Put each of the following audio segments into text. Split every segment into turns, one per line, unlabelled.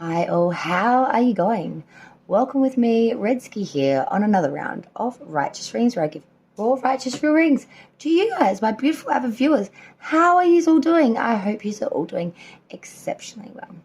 Hi all, how are you going? Welcome with me, Redski here, on another round of Righteous Rings, where I give raw righteous real rings to you guys, my beautiful avid viewers. How are you all doing? I hope you're all doing exceptionally well.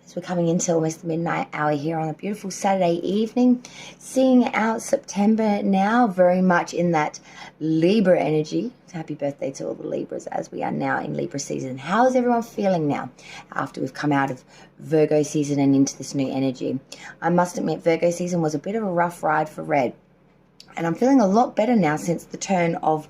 As we're coming into almost the midnight hour here on a beautiful Saturday evening, seeing out September now, very much in that Libra energy. Happy birthday to all the Libras, as we are now in Libra season. How is everyone feeling now after we've come out of Virgo season and into this new energy? I must admit, Virgo season was a bit of a rough ride for Red, and I'm feeling a lot better now since the turn of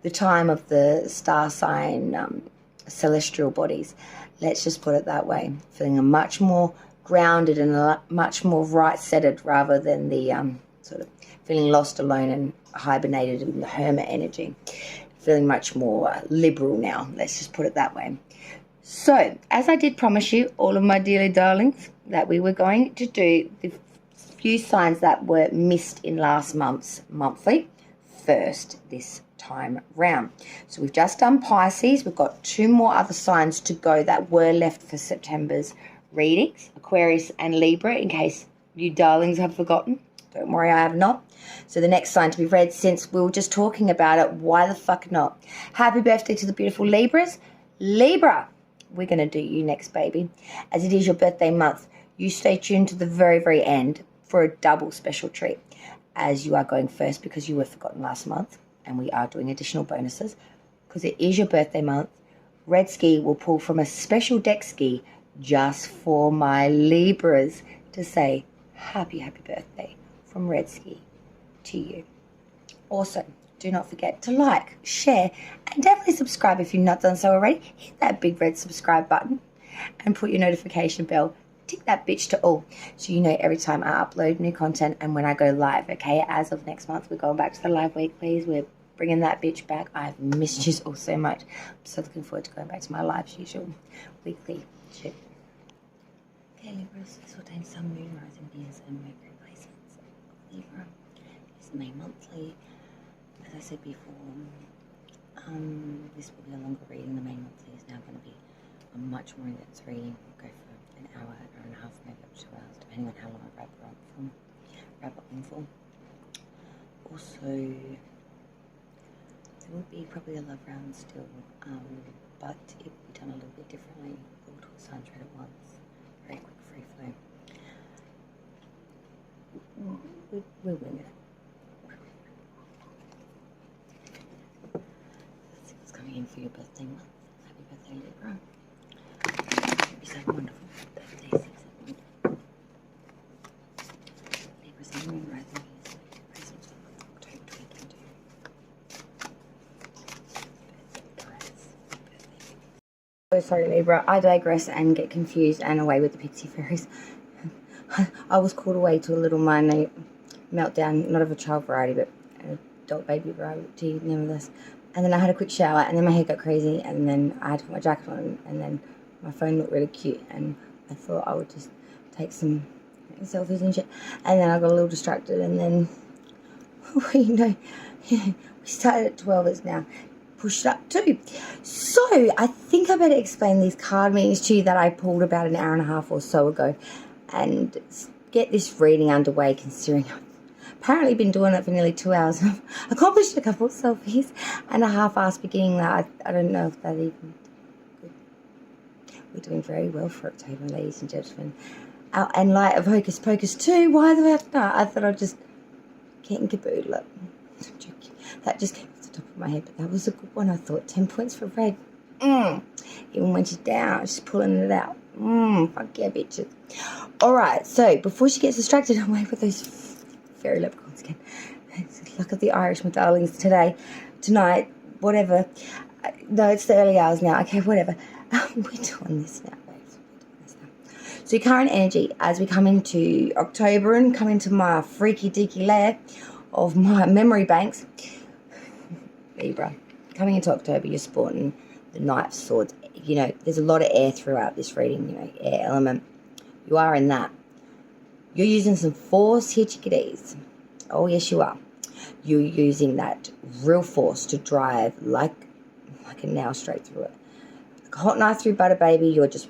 the time of the star sign celestial bodies. Let's just put it that way. Feeling a much more grounded and a much more right-centered, rather than the sort of feeling lost, alone, and hibernated in the hermit energy. Feeling much more liberal now. Let's just put it that way. So, as I did promise you, all of my dearly darlings, that we were going to do the few signs that were missed in last month's monthly first this time round. So we've just done Pisces. We've got two more other signs to go that were left for September's readings, Aquarius and Libra, in case you darlings have forgotten. Don't worry, I have not. So the next sign to be read, since we were just talking about it, why the fuck not? Happy birthday to the beautiful Libras. Libra, we're going to do you next, baby. As it is your birthday month, you stay tuned to the very, very end for a double special treat, as you are going first because you were forgotten last month, and we are doing additional bonuses because it is your birthday month. Red Ski will pull from a special deck ski just for my Libras to say happy birthday from Red Ski to you. Also, do not forget to like, share, and definitely subscribe if you've not done so already. Hit that big red subscribe button and put your notification bell. Tick that bitch to all, so you know every time I upload new content and when I go live, okay? As of next month, we're going back to the live weeklies. We're bringing that bitch back. I've missed you all so much. I'm so looking forward to going back to my live usual weekly shit. Okay, Libras, this ordained sun, moon, rising, Venus, and Mercury placements of Libra. It's May monthly. As I said before, this will be a longer reading. The May monthly is now going to be a much more in-depth reading. We'll go for an hour and a half, maybe up to 2 hours, depending on how long I wrap up in for. Also, there will be probably a love round still, but it will be done a little bit differently. All 12 signs read at once. Very quick, free flow. We'll wing it. Let's see what's coming in for your birthday month. Happy birthday, Libra. Hope you have a wonderful birthday season. Libra's and moon rising is Christmas for October 2022. Oh, sorry, Libra. I digress and get confused and away with the pixie fairies. I was called away to a little minor meltdown, not of a child variety, but an adult baby variety, nevertheless. And then I had a quick shower, and then my hair got crazy, and then I had to put my jacket on, and then my phone looked really cute, and I thought I would just take some selfies and shit. And then I got a little distracted, and then, we started at 12, it's now pushed up too. So I think I better explain these card meetings to you that I pulled about an hour and a half or so ago, and get this reading underway, considering I've apparently been doing it for nearly 2 hours. I've accomplished a couple of selfies and a half-assed beginning that I don't know if that even good. We're doing very well for October, ladies and gentlemen. And light of Hocus Pocus 2, why the heck not? I thought I'd just get and caboodle it. I'm joking. That just came off the top of my head, but that was a good one, I thought. 10 points for Red. Even when she's down, she's pulling it out. Fuck yeah, bitches. Alright, so before she gets distracted, I'm waiting for those fairy leprechauns again. It's the luck of the Irish, my darlings, tonight, whatever. No, it's the early hours now. Okay, whatever. We're doing this now, babes. So your current energy, as we come into October and come into my freaky deaky lair of my memory banks, Libra, coming into October, you're sporting the Knight of Swords. You know, there's a lot of air throughout this reading, you know, air element. You are in that. You're using some force here, chickadees. Oh, yes, you are. You're using that real force to drive like a nail straight through it. Like a hot knife through butter, baby. You're just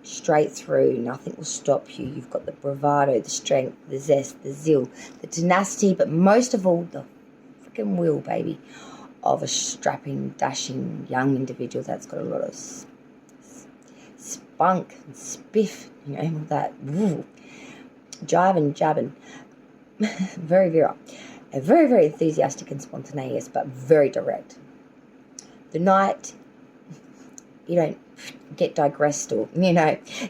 straight through. Nothing will stop you. You've got the bravado, the strength, the zest, the zeal, the tenacity, but most of all, the freaking will, baby, of a strapping, dashing young individual that's got a lot of spunk and spiff, that jive and jabbing. Very virile. Very, very enthusiastic and spontaneous, but very direct. The night, you don't get digressed or,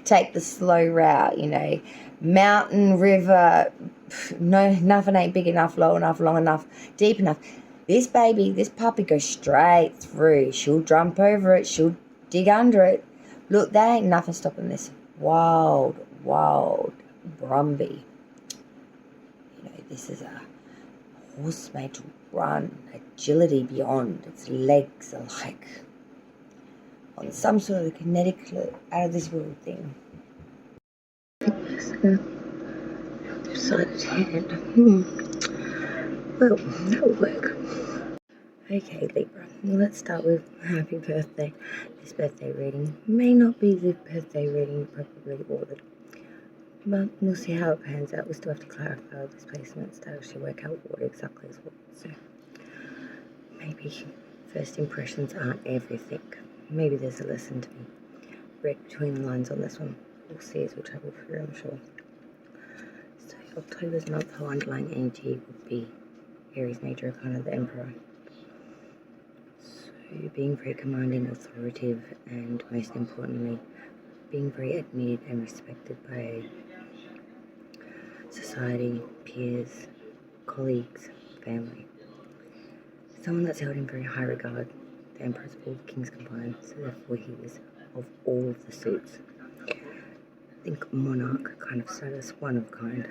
take the slow route, mountain, river, no, nothing ain't big enough, low enough, long enough, deep enough. This puppy goes straight through. She'll jump over it. She'll dig under it. Look, there ain't nothing stopping this wild Brumby. This is a horse made to run, agility beyond. Its legs are like on some sort of kinetic out of this world thing. Decided hand. Well, that'll work. Okay, Libra. Well, let's start with happy birthday. This birthday reading may not be the birthday reading you probably ordered, but we'll see how it pans out. We still have to clarify this placements to actually work out what exactly is what. So maybe first impressions aren't everything. Maybe there's a lesson to be read between the lines on this one. We'll see as we travel through, I'm sure. So October's month, her underlying energy would be Aries major arcana, the Emperor. So being very commanding, authoritative, and most importantly, being very admired and respected by society, peers, colleagues, family. Someone that's held in very high regard. The Emperor's all the kings combined, so therefore he is of all of the suits. Think monarch kind of status, one of kind,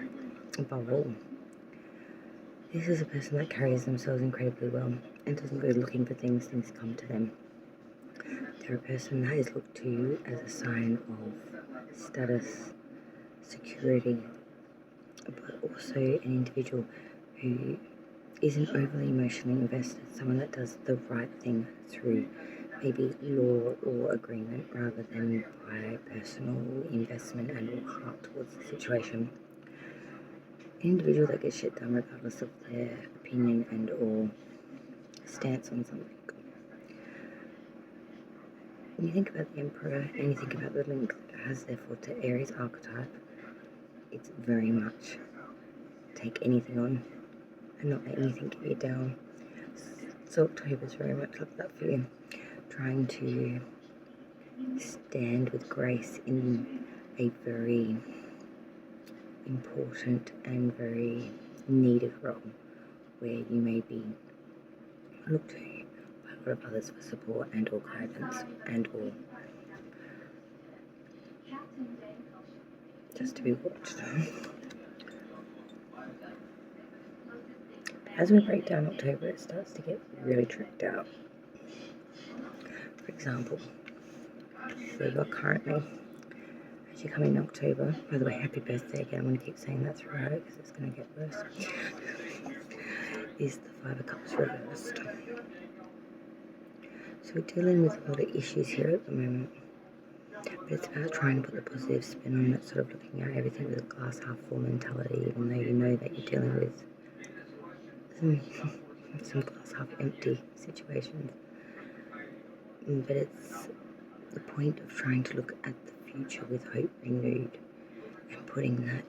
above all. This is a person that carries themselves incredibly well and doesn't go looking for things come to them. They're a person that is looked to as a sign of status, security, but also an individual who isn't overly emotionally invested, someone that does the right thing through maybe law or agreement rather than by personal investment and or heart towards the situation. An individual that gets shit done regardless of their opinion and or stance on something. When you think about the Emperor and you think about the link that it has therefore to Aries archetype, it's very much take anything on and not let anything get you down. So October is very much like that for you. Trying to stand with grace in a very important and very needed role where you may be looked to by a lot of others for support and or guidance and or just to be watched. As we break down October, it starts to get really tricked out. For example, so you're currently, as you come in October, by the way, happy birthday again, I'm going to keep saying that throughout it because it's going to get worse, is the Five of Cups reversed. So we're dealing with a lot of issues here at the moment, but it's about trying to put the positive spin on it, sort of looking at everything with a glass half full mentality, even though you know that you're dealing with some glass half empty situations. But it's the point of trying to look at the future with hope renewed and putting that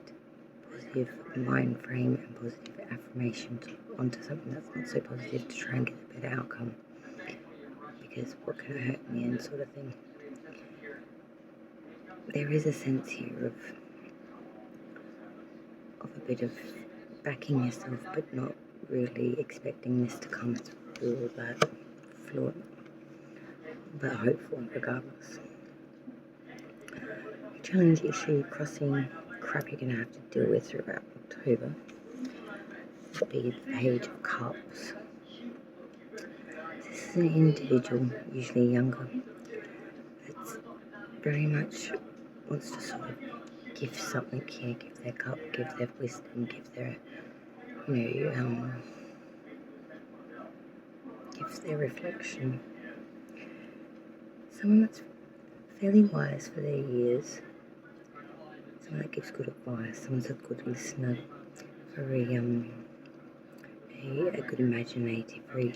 positive mind frame and positive affirmations onto something that's not so positive to try and get a better outcome. Because what can hurt in the end sort of thing. There is a sense here of a bit of backing yourself but not really expecting this to come through all that fluent, but hopeful regardless. Challenge issue, crossing crap you're going to have to deal with throughout October would be the Page of Cups. This is an individual, usually younger, that's very much wants to sort of give something here, give their cup, give their wisdom, give their, give their reflection. Someone that's fairly wise for their years, someone that gives good advice, someone's a good listener, very a good imaginative, very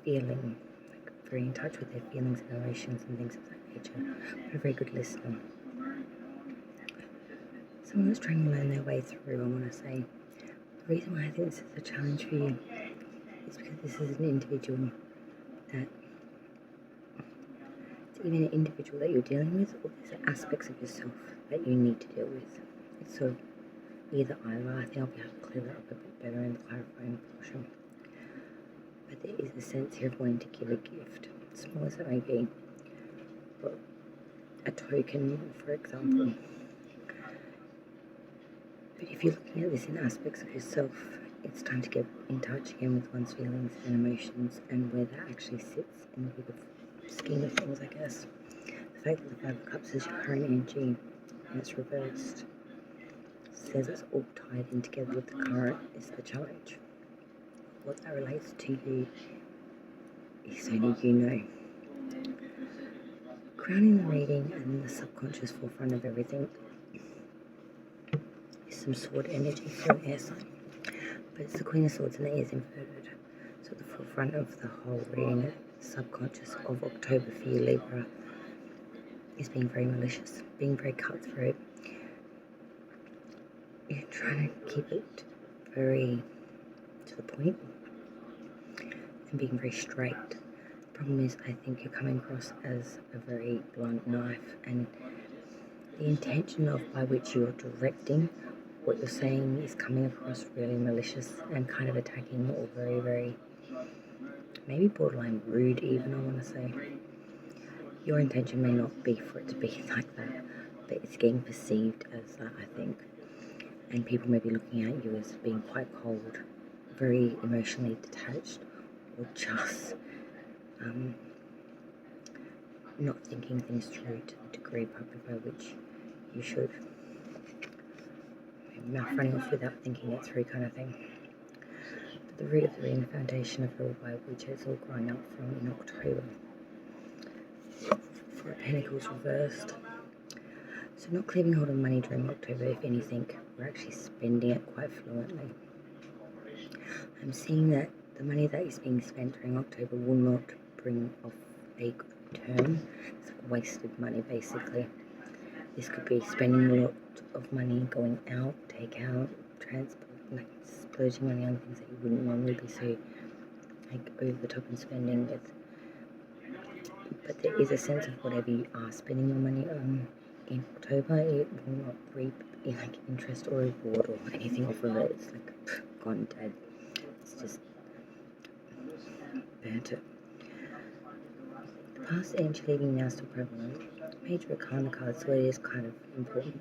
feeling, like very in touch with their feelings and emotions and things of that nature, but a very good listener. Someone that's trying to learn their way through, I want to say. The reason why I think this is a challenge for you is because this is an individual that, it's even an individual that you're dealing with, or there's aspects of yourself that you need to deal with. It's sort of either either. I think I'll be able to clear that up a bit better in the clarifying portion. But there is a sense here of wanting to give a gift, small as it may be, but a token, for example. But if you're looking at this in aspects of yourself, it's time to get in touch again with one's feelings and emotions and where that actually sits in the bigger scheme of things, I guess. The fact that the Five of Cups is your current energy and it's reversed says it's all tied in together with the current is the challenge. What that relates to you is only you know. Crowning the reading and the subconscious forefront of everything is some sword energy for an air sign. But it's the Queen of Swords and it is inverted. So at the forefront of the whole reading, subconscious of October for you, Libra, is being very malicious, being very cutthroat. You're trying to keep it very to the point and being very straight. The problem is, I think you're coming across as a very blunt knife, and the intention of by which you're directing what you're saying is coming across really malicious and kind of attacking, or very, very, maybe borderline rude even, I want to say. Your intention may not be for it to be like that, but it's getting perceived as that, I think. And people may be looking at you as being quite cold, very emotionally detached, or just not thinking things through to the degree probably by which you should. Mouth running off without thinking it through kind of thing. But the root of the reading, the foundation of it all, by which it's all growing up from in October. Four of Pentacles reversed. So not cleaving hold of money during October, if anything, we're actually spending it quite fluently. I'm seeing that the money that is being spent during October will not bring off a good return. It's like wasted money, basically. This could be spending a lot of money going out, take out, transport, like splurging money on things that you wouldn't normally be so like over the top and spending with. But there is a sense of whatever you are spending your money on in October, it will not reap like interest or reward or anything off of it. It's like gone dead. It's just burnt it. The past energy leaving now still prevalent. Major Arcana card, so it is kind of important.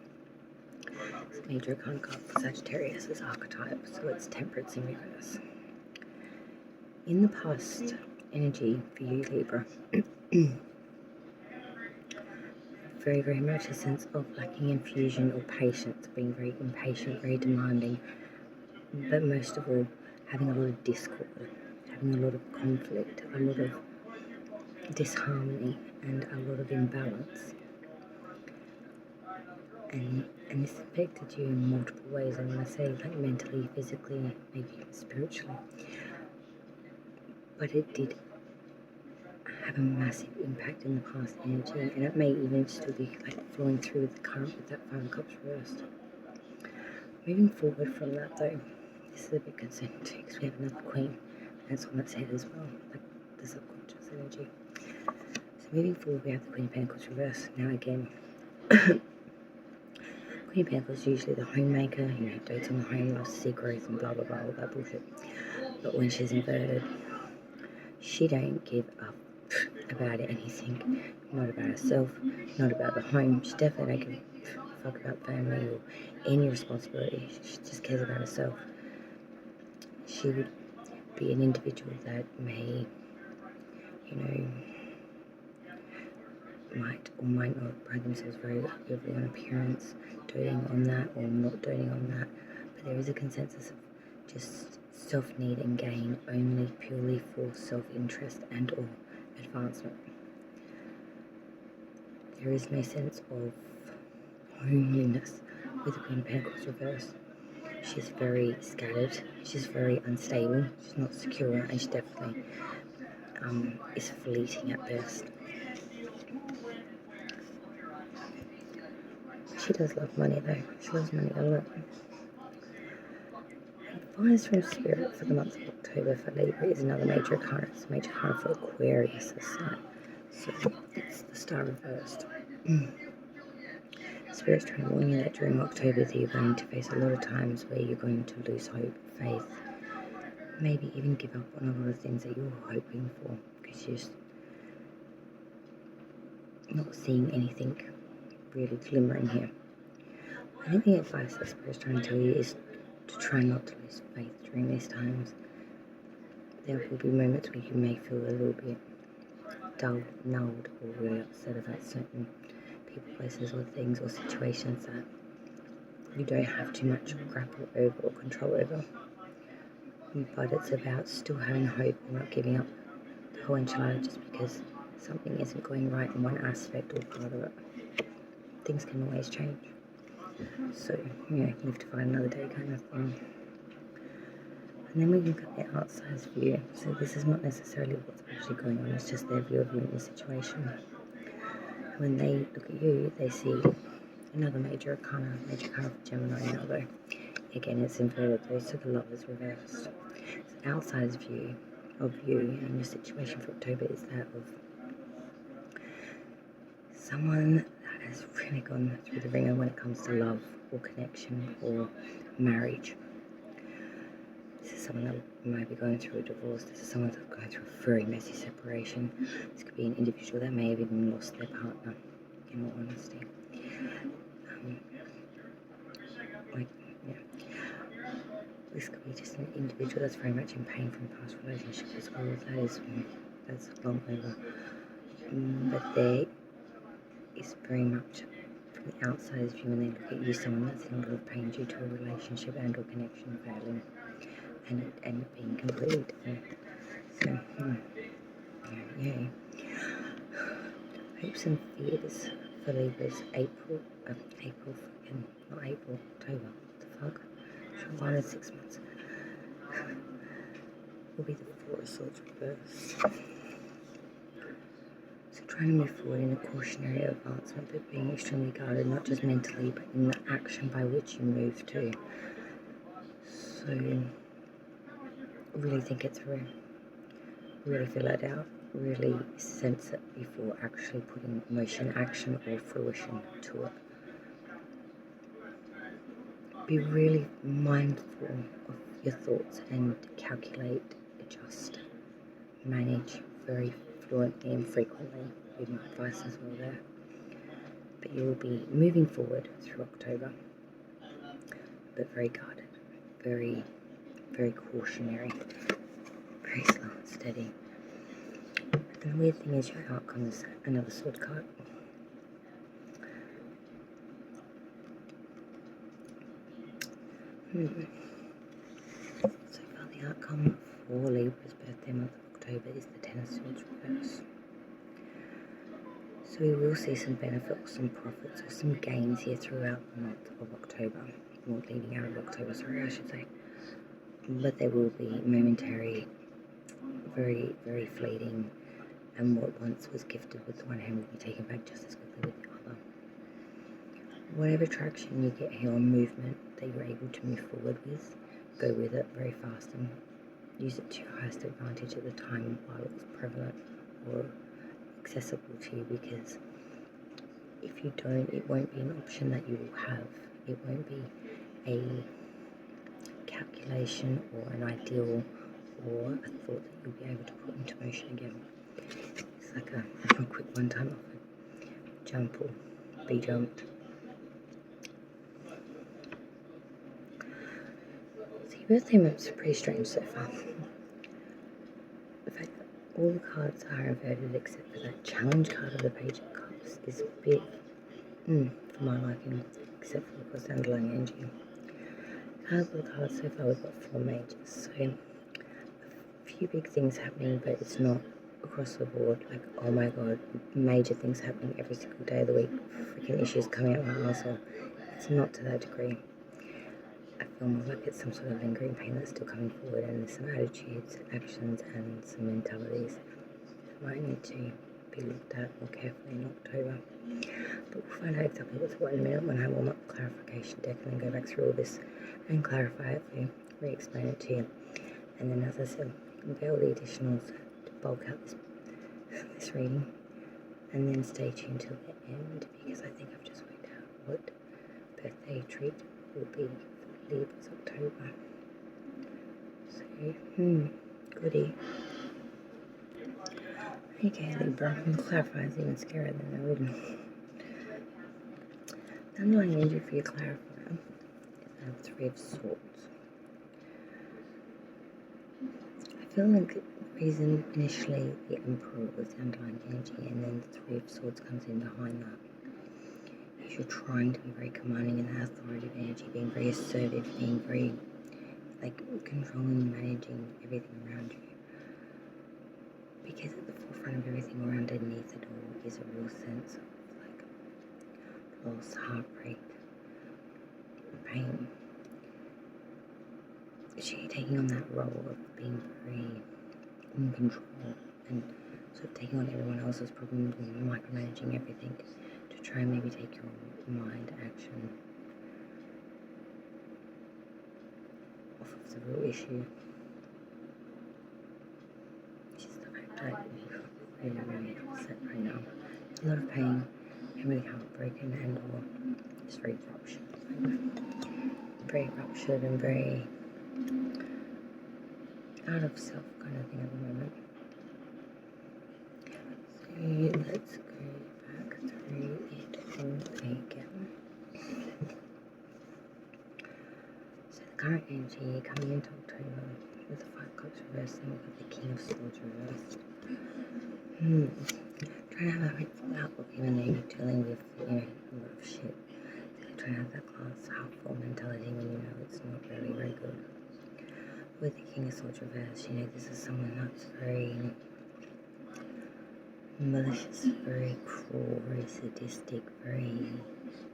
It's a Major Arcana card for Sagittarius as archetype, so it's temperance in reverse. In the past energy for you, Libra, very, very much a sense of lacking infusion or patience, being very impatient, very demanding, but most of all, having a lot of discord, having a lot of conflict, a lot of disharmony, and a lot of imbalance. And this affected you in multiple ways. I want to say, like mentally, physically, maybe even spiritually. But it did have a massive impact in the past energy, and it may even still be like flowing through with the current with that Five of Cups reversed. Moving forward from that though, this is a bit concerning too, because we have another Queen, and it's on its head as well, like the subconscious energy. So moving forward, we have the Queen of Pentacles reversed. Now again, Queen of Pentacles is usually the homemaker, dotes on the home, loves to see growth and blah blah blah, all that bullshit. But when she's inverted, she don't give up about anything. Not about herself, not about the home. She definitely don't give a fuck about family or any responsibility. She just cares about herself. She would be an individual that may, might or might not pride themselves very heavily on appearance, doting on that or not doting on that. But there is a consensus of just self-need and gain only purely for self-interest and or advancement. There is no sense of homeliness, with the Queen of Pentacles reversed. She's very scattered, she's very unstable, she's not secure, and she definitely is fleeting at best. She does love money though, she loves money a lot. Advice from Spirit for the month of October for Libra is another major arcana. It's a major arcana for Aquarius this side. So it's the star reversed. Spirit's trying to warn you that during October that you're going to face a lot of times where you're going to lose hope, faith, maybe even give up on a lot of things that you were hoping for because you're just not seeing anything really glimmering here. I think the advice that Spirit's trying to tell you is to try not to lose faith during these times. There will be moments where you may feel a little bit dull, nulled, or really upset about certain people, places, or things or situations that you don't have too much grapple over or control over. But it's about still having hope and not giving up the whole enchilada just because something isn't going right in one aspect or part of it. Things can always change. So, you live to fight another day kind of thing. And then we look at the outsider's view. So this is not necessarily what's actually going on, it's just their view of you in the situation. When they look at you, they see another major arcana of Gemini now though. Again, it's inverted though, so the love is reversed. So the outsider's view of you and your situation for October is that of someone that has really gone through the ringer when it comes to love or connection or marriage. This is someone that might be going through a divorce. This is someone that's going through a very messy separation. This could be an individual that may have even lost their partner, in all honesty. This could be just an individual that's very much in pain from past relationships as well. That's long over. But there is very much, from the outsider's view, when they look at you, someone that's in a lot of pain due to a relationship and or connection failing and being completed. So, hopes and fears for Libra's October. What the fuck? One in 6 months. Will be the Four of Swords reversed. So trying to move forward in a cautionary advancement, but being extremely guarded, not just mentally, but in the action by which you move to. So really think it through. Really feel it out. Really sense it before actually putting motion, action, or fruition to it. Be really mindful of your thoughts and calculate, adjust, manage very fluently and frequently. Reading advice as well there. But you will be moving forward through October, but very guarded, very, very cautionary, very slow and steady. And the weird thing is your outcome is another sword card. So far the outcome for Libra's birthday month of October is the Ten of Swords reverse. So we will see some benefit or some profits or some gains here throughout the month of October. Or leading out of October, sorry, I should say. But they will be momentary, very, very fleeting, and what once was gifted with one hand will be taken back just as quickly with the other. Whatever traction you get here on movement that you're able to move forward with, go with it very fast and use it to your highest advantage at the time while it was prevalent or accessible to you, because if you don't, it won't be an option that you will have. It won't be a calculation or an ideal or a thought that you'll be able to put into motion again. It's like a quick one-time offer. Jump or be jumped. So your birthday months are pretty strange so far. The fact that all the cards are inverted except for that challenge card of the Page of Cups is a bit for my liking, except for of course the underlying energy. Out of the cards so far we've got 4 majors, so a few big things happening, but it's not across the board like, oh my god, major things happening every single day of the week, freaking issues coming out my arsehole. It's not to that degree. I feel more like it's some sort of lingering pain that's still coming forward, and there's some attitudes, actions, and some mentalities that might need to be looked at more carefully in October. But we'll find out exactly what's what in a minute when I warm up the clarification deck and then go back through all this and clarify it for you, re-explain it to you. And then, as I said, unveil the additionals to bulk out this reading, and then stay tuned till the end, because I think I've just worked out what birthday treat will be for Libra's October. So, goody. Okay, Libra, the clarifier is even scarier than the reading. The underlying energy for your clarifier is the Three of Swords. I feel like the reason initially the Emperor was the underlying energy, and then the Three of Swords comes in behind that. Is you're trying to be very commanding in that authoritative energy, being very assertive, being very controlling, managing everything around you. Because at the forefront of everything or underneath it all is a real sense of loss, heartbreak, pain. She's taking on that role of being very in control and sort of taking on everyone else's problems and micromanaging everything to try and maybe take your mind action off of the real issue. Which is the fact that you're really upset right now. A lot of pain and really heartbroken and or just very ruptured. Very ruptured and very out of self kind of thing at the moment. So let's go back through it all again. So the current energy coming into October with the Five Cups reversed, and we've got the King of Swords reversed. Trying to have a hopeful outlook even though you're dealing with, a lot of shit. So trying to have that glass half full mentality when you know it's not really very good. With the King of Swords reversed, this is someone that's very malicious, very cruel, very sadistic, very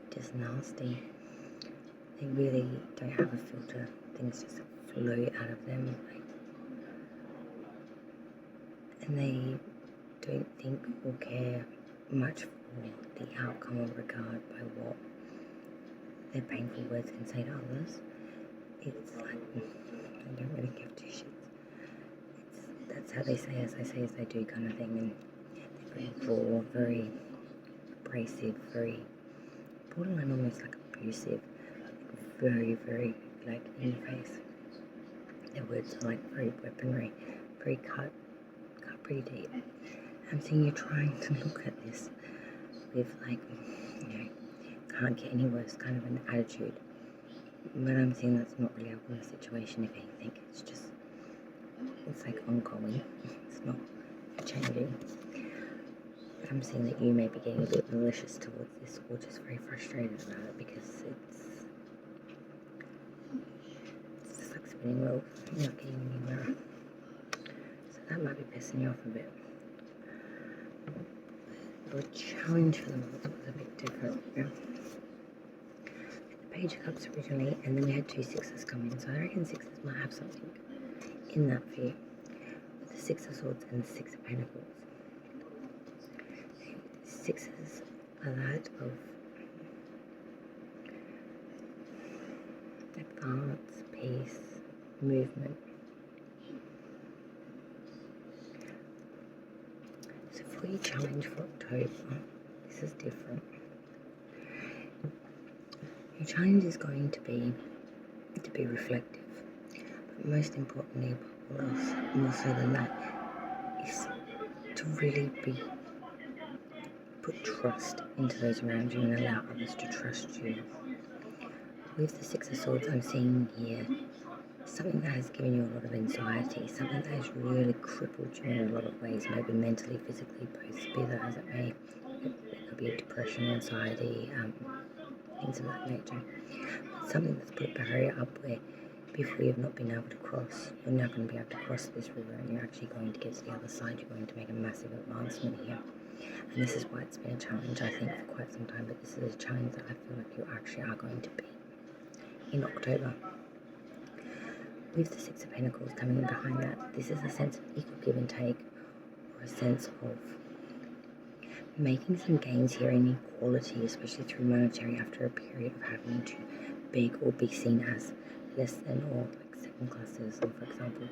just nasty. They really don't have a filter. Things just flow out of them. And they don't think or care much for the outcome or regard by what their painful words can say to others. It's like, I don't really give two shits. That's how they say as I say as they do kind of thing, and they're very raw, very abrasive, very borderline almost like abusive, very, very in your face. Their words are very weaponry, very cut pretty deep. I'm seeing you trying to look at this with can't get any worse kind of an attitude. But I'm seeing that's not really helping the situation, if anything. It's ongoing. It's not changing. But I'm seeing that you may be getting a bit malicious towards this, or just very frustrated about it, because it's just like spinning wheels. You're not getting anywhere. So that might be pissing you off a bit. The challenge for the month was a bit different. Page of Cups originally, and then we had 2 sixes come in, so I reckon sixes might have something in that for you, with the Six of Swords and the Six of Pentacles. Sixes are that of advance, peace, movement. So for your challenge for October, this is different. Your challenge is going to be reflective, but most importantly, more so than that, is to really put trust into those around you and allow others to trust you. With the Six of Swords, I'm seeing here something that has given you a lot of anxiety, something that has really crippled you in a lot of ways, maybe mentally, physically, both, be that as it may. It could be depression, anxiety, things of that nature. But something that's put a barrier up where before you've not been able to cross, you're now going to be able to cross this river, and you're actually going to get to the other side. You're going to make a massive advancement here. And this is why it's been a challenge, I think, for quite some time, but this is a challenge that I feel like you actually are going to be in October. With the Six of Pentacles coming in behind that, this is a sense of equal give and take, or a sense of making some gains here in equality, especially through monetary, after a period of having to beg or be seen as less than, or like second class citizen, for example,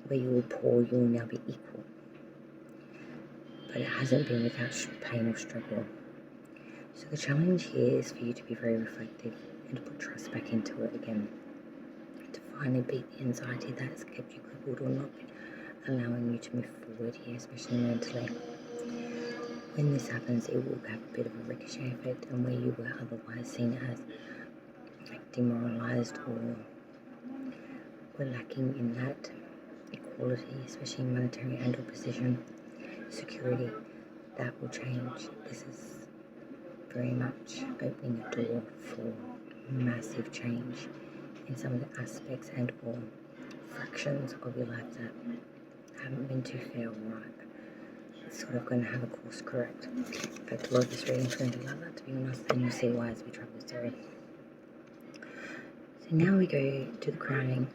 where you were poor, you will now be equal. But it hasn't been without pain or struggle. So the challenge here is for you to be very reflective and to put trust back into it again, to finally beat the anxiety that has kept you crippled or not allowing you to move forward here, especially mentally. When this happens, it will have a bit of a ricochet effect, and where you were otherwise seen as like demoralized or were lacking in that equality, especially in monetary and or position, security, that will change. This is very much opening a door for massive change in some of the aspects and or fractions of your life that haven't been too fair or right. It's sort of going to have a course correct. In fact, a lot of this reading is going to be like that, to be honest, and you'll see why as we travel through. So now we go to the crowning,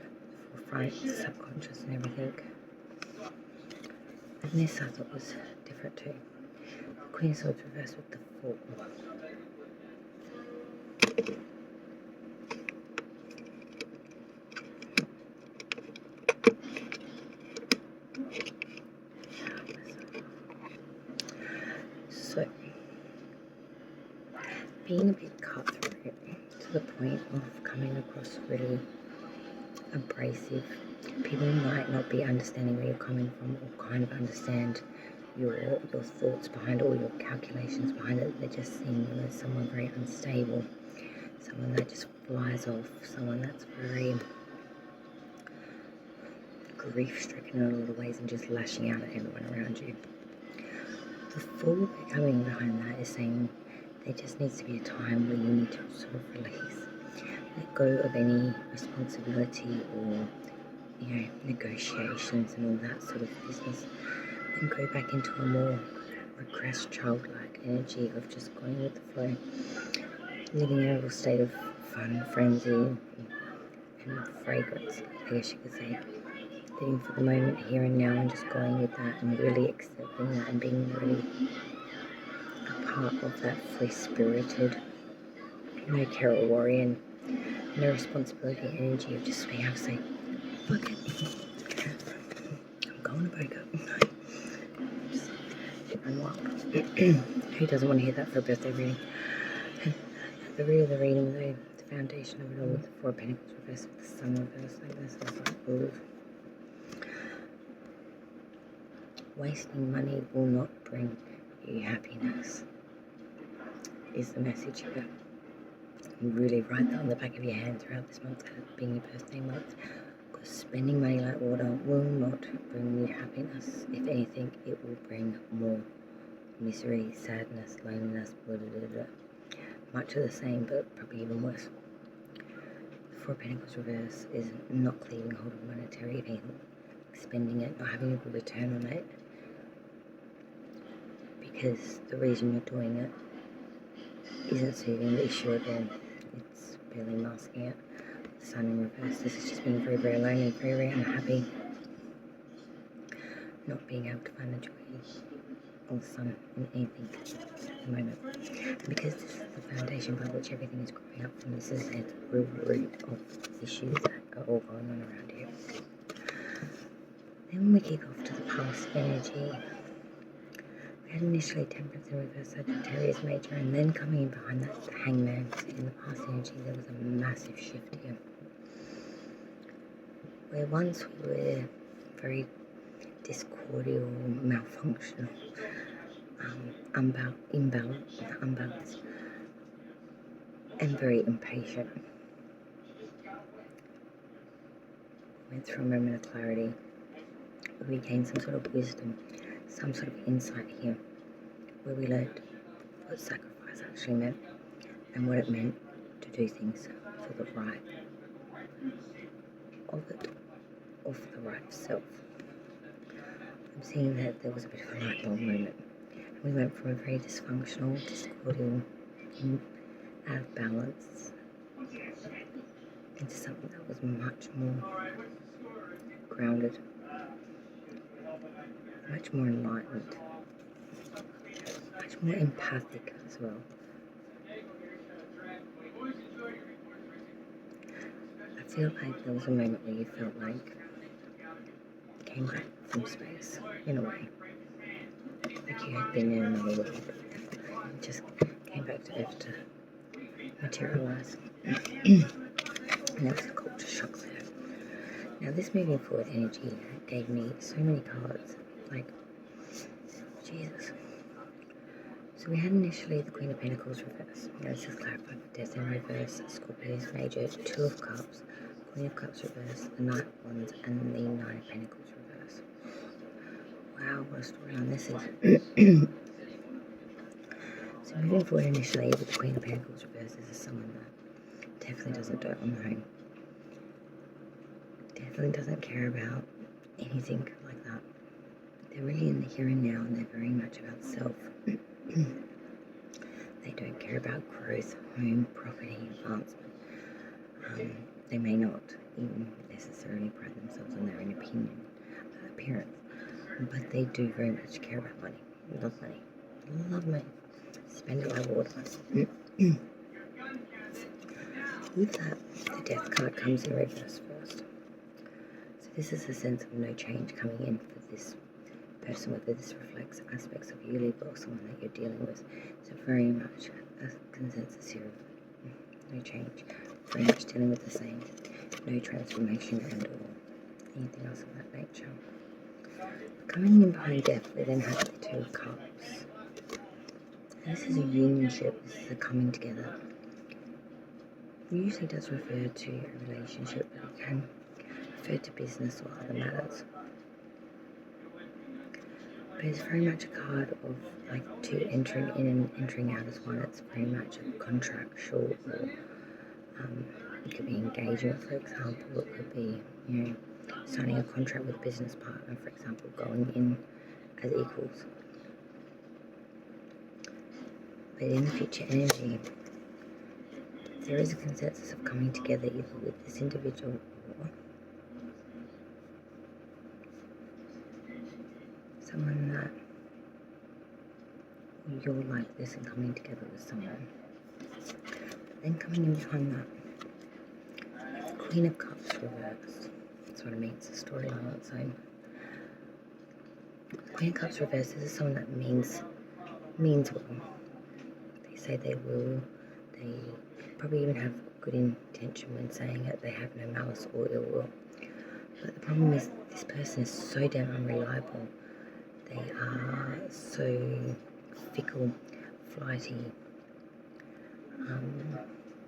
the forefront, subconscious and everything. And this I thought was different too. The Queen of Swords reversed with the Fool. So, being a bit cutthroat to the point of coming across really abrasive. People might not be understanding where you're coming from or kind of understand your thoughts behind it or your calculations behind it. They're just seeing you as someone very unstable, someone that just flies off, someone that's very grief-stricken in a lot of ways and just lashing out at everyone around you. The Fool coming behind that is saying there just needs to be a time where you need to sort of release, let go of any responsibility or negotiations and all that sort of business, and go back into a more regressed childlike energy of just going with the flow, living in a little state of fun, frenzy, and fragrance, I guess you could say. Living for the moment here and now and just going with that and really accepting that and being really a part of that free-spirited, no care or worry and no responsibility energy of just being able to say, fuck it, I'm going to break up. Just run wild. Who doesn't want to hear that for a birthday reading? At the root of the reading, though, the foundation of it all with the Four of Pentacles reversed with the Sun reversed like this, I was like, ooh. Wasting money will not bring you happiness, is the message here. You really write that on the back of your hand throughout this month, being your birthday month, because spending money like water will not bring you happiness. If anything, it will bring more misery, sadness, loneliness, blah, blah, blah, blah. Much of the same, but probably even worse. The Four of Pentacles reverse is not cleaving hold of monetary, if anything, spending it, not having a good return on it, because the reason you're doing it isn't soothing the issue at all. It's barely masking it. The Sun in reverse. This is just being very, very lonely, very, very unhappy. Not being able to find the joy or the sun in anything at the moment. And because this is the foundation by which everything is growing up from, this is the real root of issues that are all going on around here. Then we kick off to the past energy. We had initially Temperance in reverse, Sagittarius major, and then coming in behind that, the Hangman. So in the past energy, there was a massive shift here. Where once we were very discordial, malfunctional, unbalanced, and very impatient. Went through a moment of clarity. We gained some sort of wisdom, some sort of insight here, where we learned what sacrifice actually meant and what it meant to do things for the right of it, or for the right of self. I'm seeing that there was a bit of a light bulb moment. We went from a very dysfunctional, discording, out of balance into something that was much more grounded, much more enlightened, much more empathic as well. I feel like there was a moment where you felt like you came back from space, in a way. Like you had been in another world. You just came back to Earth to materialise. And there was a culture shock there. Now this moving forward energy gave me so many cards. Like, Jesus. So we had initially the Queen of Pentacles reverse. Now this is clarified for Death in reverse, Scorpius major, Two of Cups, Queen of Cups reverse, the Knight of Wands, and the Nine of Pentacles reverse. Wow, what a storyline this is. So moving forward initially with the Queen of Pentacles reverse, this is someone that definitely doesn't do it on their own. Definitely doesn't care about anything like that. They're really in the here and now, and they're very much about self. They don't care about growth, home, property, advancement. They may not even necessarily pride themselves on their own appearance, but they do very much care about money. Love money. Love money. Spend it like water. With that, the Death card comes in reverse first. So this is a sense of no change coming in for this person, whether this reflects aspects of you, Libra, or someone that you're dealing with. So very much a consensus here of no change. Very much dealing with the same. No transformation and or anything else of that nature. Coming in behind Death, we then have the Two of Cups. And this is a unionship, this is a coming together. It usually does refer to a relationship, but it can refer to business or other matters. But it's very much a card of like two entering in and entering out as one. It's very much a contractual, or it could be engagement, for example. It could be, signing a contract with a business partner, for example, going in as equals. But in the future energy, there is a consensus of coming together either with this individual or someone that you're like this and coming together with someone. But then coming in behind that, the Queen of Cups reversed. That's what it means, the storyline on its own. The Queen of Cups reversed, this is someone that means well. They say they will, they probably even have good intention when saying it, they have no malice or ill will. But the problem is, this person is so damn unreliable. They are so fickle, flighty,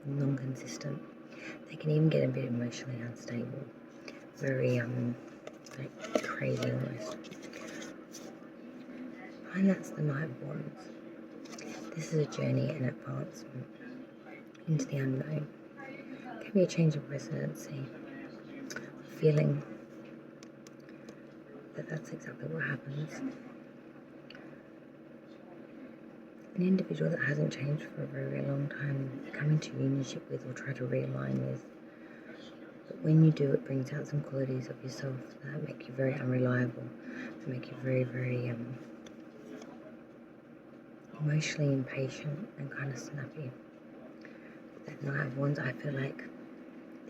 non-consistent. They can even get a bit emotionally unstable. Very, like crazy almost. And that's the Knight of Wands. This is a journey and advancement into the unknown. It can be a change of residency, feeling that that's exactly what happens. An individual that hasn't changed for a very, very long time, come into unionship with or try to realign with. But when you do, it brings out some qualities of yourself that make you very unreliable, that make you very, very emotionally impatient and kind of snappy. That Knight of Wands, I feel like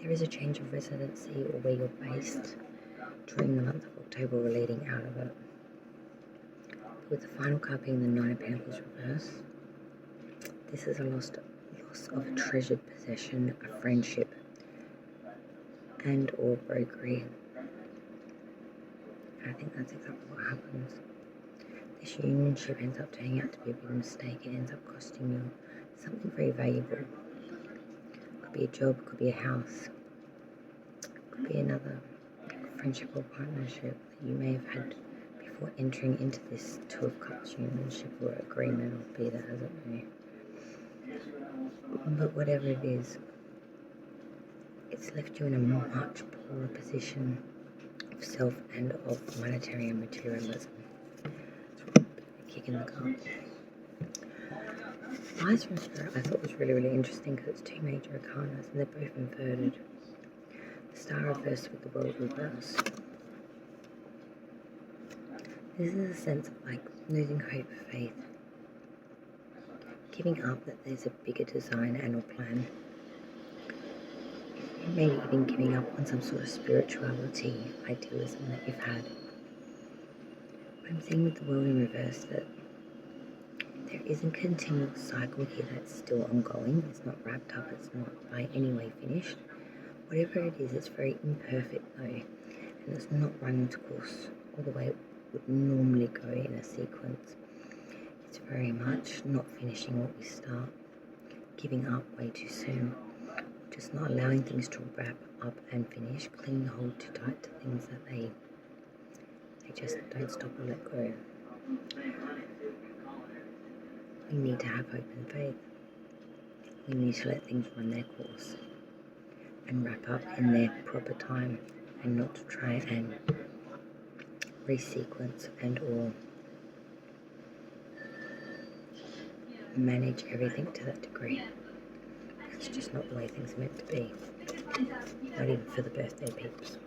there is a change of residency or where you're based during the month of October or leading out of it. But with the final card being the Nine of Pentacles reverse, this is a loss of a treasured possession, a friendship, and or brokery. I think that's exactly what happens. This unionship ends up turning out to be a big mistake. It ends up costing you something very valuable. It could be a job, it could be a house, it could be another friendship or partnership that you may have had before entering into this Two of Cups unionship or agreement, or be that as it may. But whatever it is, it's left you in a much poorer position of self and of monetary and materialism. It's a kick in the gut. Wise from Spirit I thought was really interesting because it's two major arcanas and they're both inverted. The Star reversed with the World reversed. This is a sense of like losing hope, faith, giving up that there's a bigger design and or plan. Maybe even giving up on some sort of spirituality, idealism that you've had. I'm seeing with the World in reverse that there is a continual cycle here that's still ongoing. It's not wrapped up, it's not by any way finished. Whatever it is, it's very imperfect though, and it's not running its course all the way it would normally go in a sequence. It's very much not finishing what we start, giving up way too soon, just not allowing things to wrap up and finish, clinging hold too tight to things that they just don't stop or let go. We need to have hope and faith. We need to let things run their course and wrap up in their proper time, and not to try and resequence and or manage everything to that degree. It's just not the way things are meant to be, not even for the birthday peeps.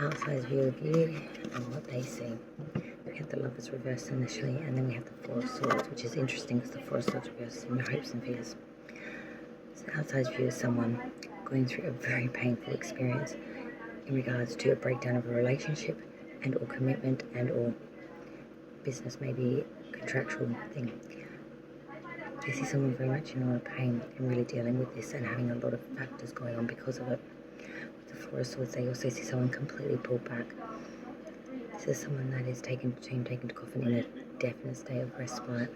Outside view of you and what they see. We have the Lovers reversed initially, and then we have the Four of Swords, which is interesting because the Four of Swords reversed in your hopes and fears. So outside view is someone going through a very painful experience in regards to a breakdown of a relationship and or commitment and or business, maybe contractual thing. I see someone very much in a lot of pain and really dealing with this and having a lot of factors going on because of it. With the Four of Swords, they also see someone completely pulled back. This is someone that is taken to tomb, taken to coffin in a definite state of respite.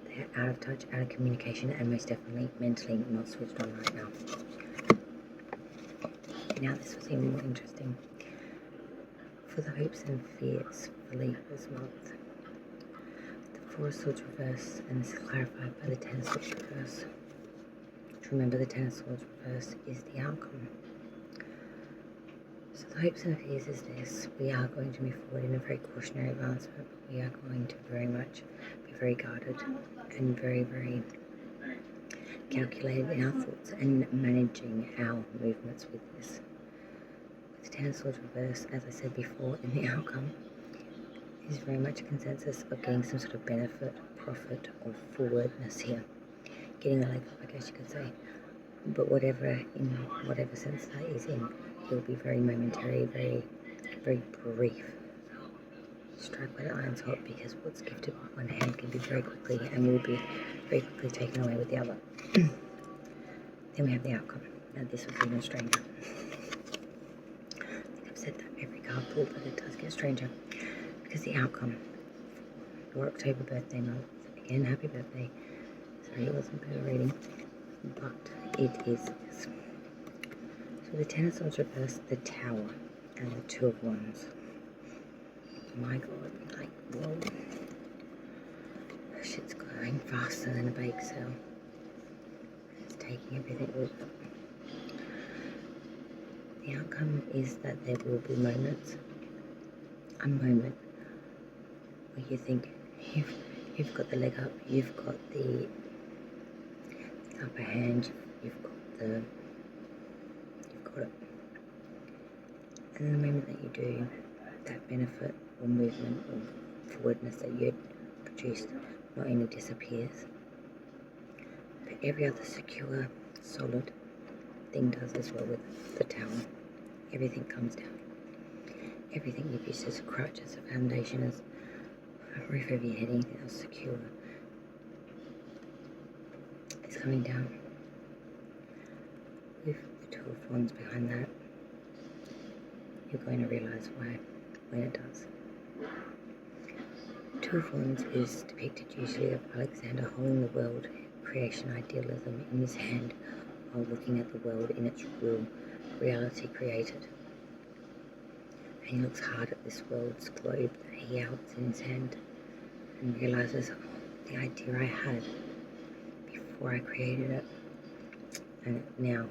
They're out of touch, out of communication, and most definitely mentally not switched on right now. Now this was even more interesting. For the hopes and fears for Libra's month. The Four of Swords reverse, and this is clarified by the Ten of Swords reverse. Remember, the Ten of Swords reverse is the outcome. So the hopes and fears is this: we are going to move forward in a very cautionary advancement, but we are going to very much be very guarded and very calculated in our thoughts and managing our movements with this. With the Ten of Swords reverse, as I said before, in the outcome is very much a consensus of getting some sort of benefit, profit, or forwardness here. Getting a leg up, I guess you could say. But whatever, in whatever sense that is in, it will be very momentary, very brief. Strike by the iron's hot, because what's gifted with one hand can be very quickly and will be very quickly taken away with the other. Then we have the outcome. Now this was even stranger. I think I've said that every card pull, but it does get stranger. Because the outcome, your October birthday month, again, happy birthday. Sorry, it wasn't better reading, but it is this. So the Ten of Swords reversed, the Tower, and the Two of Wands. My God, like, whoa. This shit's going faster than a bake sale. It's taking everything with it. The outcome is that there will be moments, a moment, where you think you've got the leg up, you've got the upper hand, you've got it. And then the moment that you do, that benefit or movement or forwardness that you produced not only disappears, but every other secure, solid thing does as well with the Tower. Everything comes down. Everything you've used as a crutch, as a foundation, as a roof over your head, anything else secure, is coming down. With the Two of Wands behind that, you're going to realise why when it does. Two of Wands is depicted usually of Alexander holding the world, creation idealism in his hand while looking at the world in its real reality created. And he looks hard at this world's globe that he holds in his hand and realises, oh, the idea I had before I created it, and now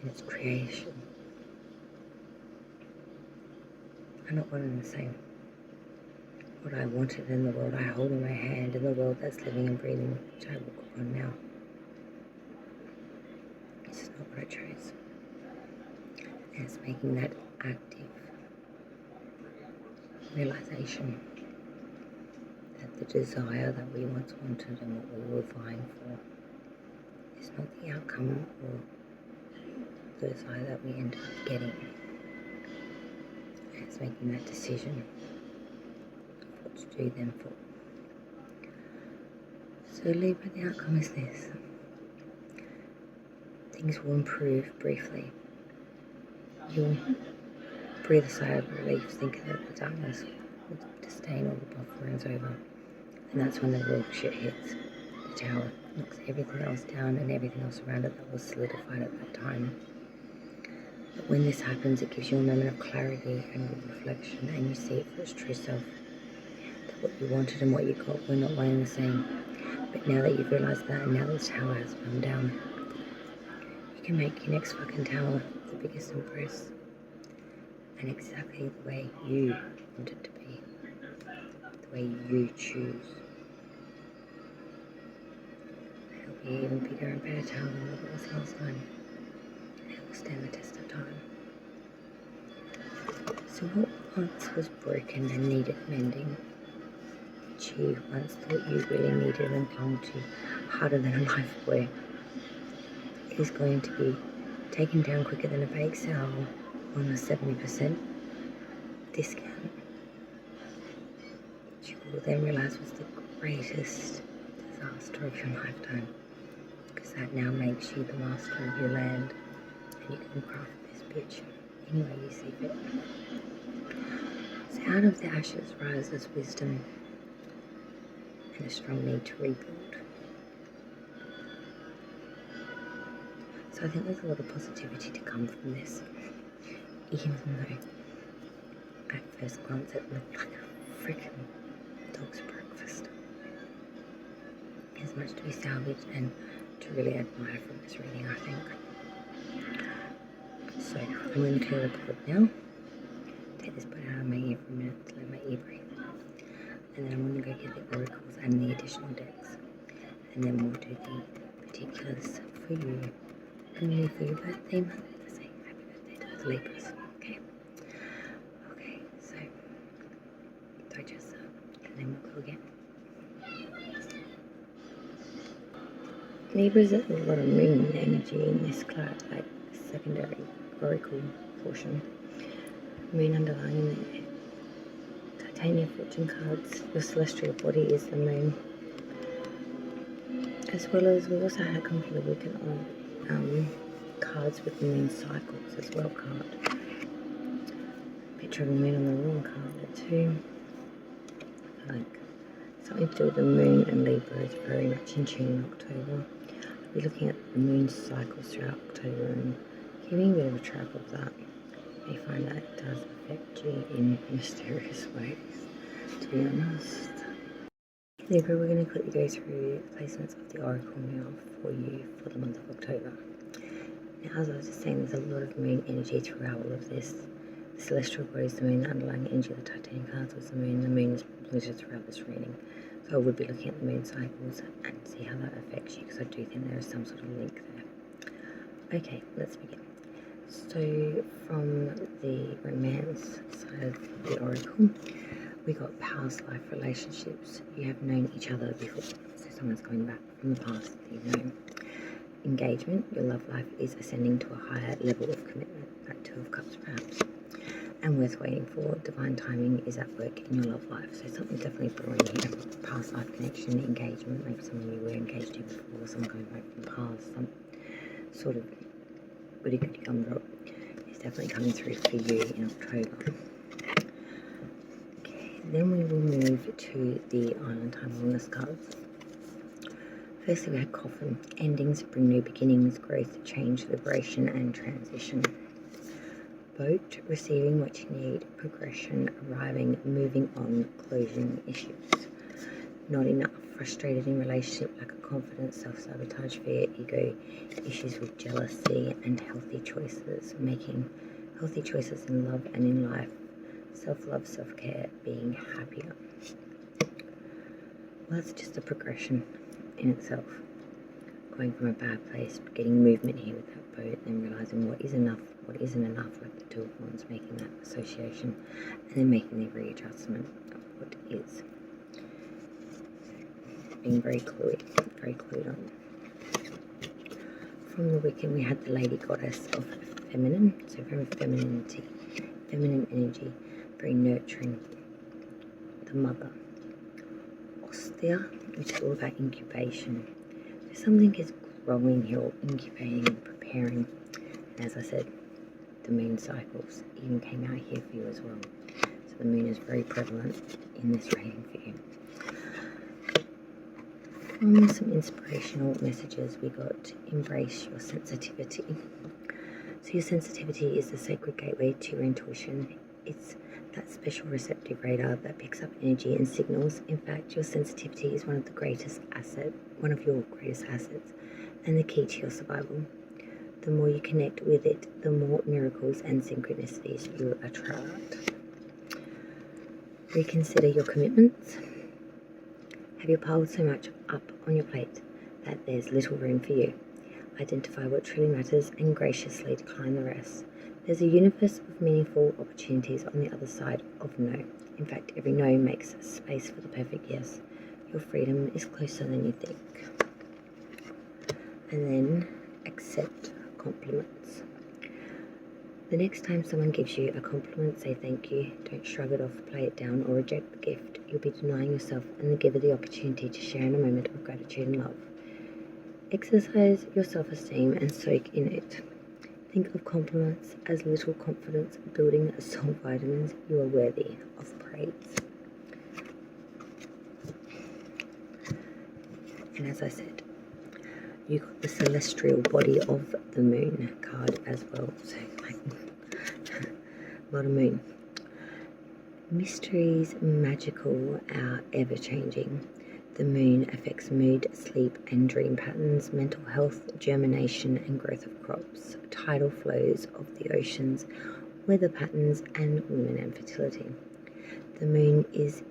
in its creation, are not one and the same. What I wanted in the world I hold in my hand, in the world that's living and breathing, which I walk upon now, this is not what I chose. And it's making that active realization that the desire that we once wanted and what we were vying for is not the outcome or the desire that we ended up getting. And it's making that decision of what to do then for. So Libra, the outcome is this. Things will improve briefly. You'll breathe a sigh of relief, thinking that the darkness, the disdain or the buffering is over. And that's when the real shit hits. The tower knocks everything else down and everything else around it that was solidified at that time. But when this happens, it gives you a moment of clarity and reflection, and you see it for its true self. That what you wanted and what you got were not one and the same. But now that you've realised that, and now this tower has come down, you can make your next fucking tower the biggest and best, and exactly the way you want it to be, the way you choose. It'll be even bigger and better tower than what it was last time. It will stand the test of time. So what once was broken and needed mending, which you once thought you really needed and clung to harder than a life boy, is going to be taken down quicker than a bake sale on a 70% discount, which you will then realise was the greatest disaster of your lifetime, because that now makes you the master of your land, and you can craft this bitch any way you see fit. So out of the ashes rises wisdom and a strong need to rebuild. So I think there's a lot of positivity to come from this, even though at first glance it looked like a freaking dog's breakfast. There's much to be salvaged and to really admire from this reading, I think. So I'm going to clear the pod now, take this pod out of my ear for a minute to let my ear breathe, and then I'm going to go get the oracles and the additional decks, and then we'll do the particulars for you. And really for your birthday month, to say happy birthday to the Libras. Okay, so digest that, and then we'll go again. Libras have a lot of moon energy in this card, like secondary oracle portion. Moon underlying the titanium fortune cards. Your celestial body is the moon, as well as we also had come from the weekend on cards with the moon cycles as well card. Picture of the moon on the wrong card there too. Like something to do with the moon and Libra is very much in tune in October. I'll be looking at the moon cycles throughout October and keeping a bit of a track of that. You may find that it does affect you in mysterious ways, to be honest. Libra, we're going to quickly go through placements of the oracle now for you for the month of October. Now, as I was just saying, there's a lot of moon energy throughout all of this. The celestial body is the moon, the underlying energy of the titanium cards was the moon. The moon is included throughout this reading. So I would be looking at the moon cycles and see how that affects you, because I do think there is some sort of link there. Okay, let's begin. So from the romance side of the oracle, we got past life relationships. You have known each other before, so someone's coming back from the past that you've known. Engagement, your love life is ascending to a higher level of commitment, at 2 of Cups perhaps, and worth waiting for. Divine timing is at work in your love life, so something's definitely brewing here. Past life connection, engagement, maybe someone you were engaged to before, someone going back from the past, some sort of goody goody gumdrop is definitely coming through for you in October. Okay, then we will move to the Island Time Wellness cards. Firstly, we had Coffin. Endings bring new beginnings, growth, change, liberation, and transition. Boat. Receiving what you need, progression, arriving, moving on, closing issues. Not enough. Frustrated in relationship, lack of confidence, self-sabotage, fear, ego, issues with jealousy, and healthy choices. Making healthy choices in love and in life self-love, self-care, being happier. Well, that's just a progression in itself. Going from a bad place, getting movement here with that boat, and realising what is enough, what isn't enough, like the Two of Wands, making that association, and then making the readjustment of what is. Being very clued on. From the Wiccan, we had the Lady Goddess of Feminine, so very femininity, feminine energy, very nurturing. The Mother. Ostia, which is all about incubation. So something is growing here, or incubating and preparing. And as I said, the moon cycles even came out here for you as well. So the moon is very prevalent in this reading for you. From some inspirational messages, we got embrace your sensitivity. So your sensitivity is the sacred gateway to your intuition. It's that special receptive radar that picks up energy and signals. In fact, your sensitivity is one of your greatest assets, and the key to your survival. The more you connect with it, the more miracles and synchronicities you attract. Reconsider your commitments. Have you piled so much up on your plate that there's little room for you? Identify what truly matters and graciously decline the rest. There's a universe of meaningful opportunities on the other side of no. In fact, every no makes space for the perfect yes. Your freedom is closer than you think. And then accept compliments. The next time someone gives you a compliment, say thank you. Don't shrug it off, play it down, or reject the gift. You'll be denying yourself and the giver the opportunity to share in a moment of gratitude and love. Exercise your self-esteem and soak in it. Think of compliments as little confidence building soul vitamins. You are worthy of praise. And as I said, you got the celestial body of the moon card as well. So like a lot of moon. Mysteries, magical, ever-changing. The moon affects mood, sleep and dream patterns, mental health, germination and growth of crops, tidal flows of the oceans, weather patterns and women and fertility. The moon is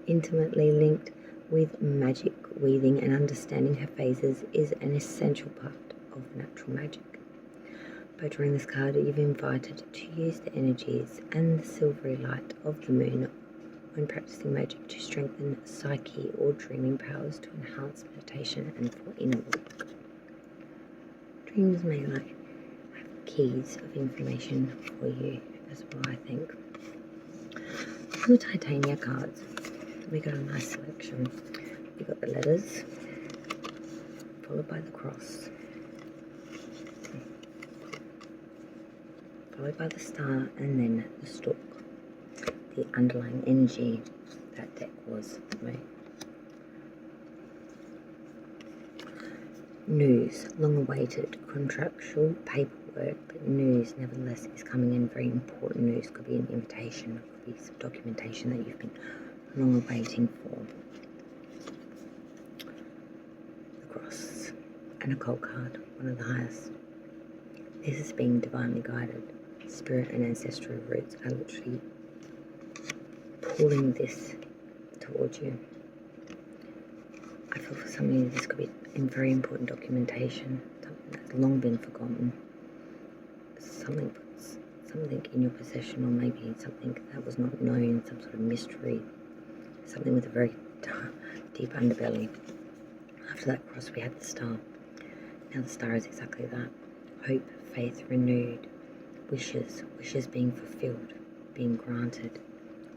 intimately linked with magic. Weaving and understanding her phases is an essential part of natural magic. By drawing this card, you've invited to use the energies and the silvery light of the moon when practicing magic to strengthen psyche or dreaming powers, to enhance meditation and for inner work. Dreams may have keys of information for you as well, I think. For the Titania cards, we got a nice selection. We got the letters, followed by the cross, followed by the star, and then the stork. The underlying energy that deck was for me. News, long-awaited contractual paperwork, but news nevertheless is coming in. Very important news. Could be an invitation, could be some documentation that you've been long awaiting for. The cross and a cold card, one of the highest. This is being divinely guided. Spirit and ancestral roots are literally pulling this towards you. I feel for some of you this could be in very important documentation, something that's long been forgotten, something in your possession, or maybe something that was not known, some sort of mystery, something with a very deep underbelly. After that cross we had the star. Now the star is exactly that. Hope, faith renewed, wishes being fulfilled, being granted,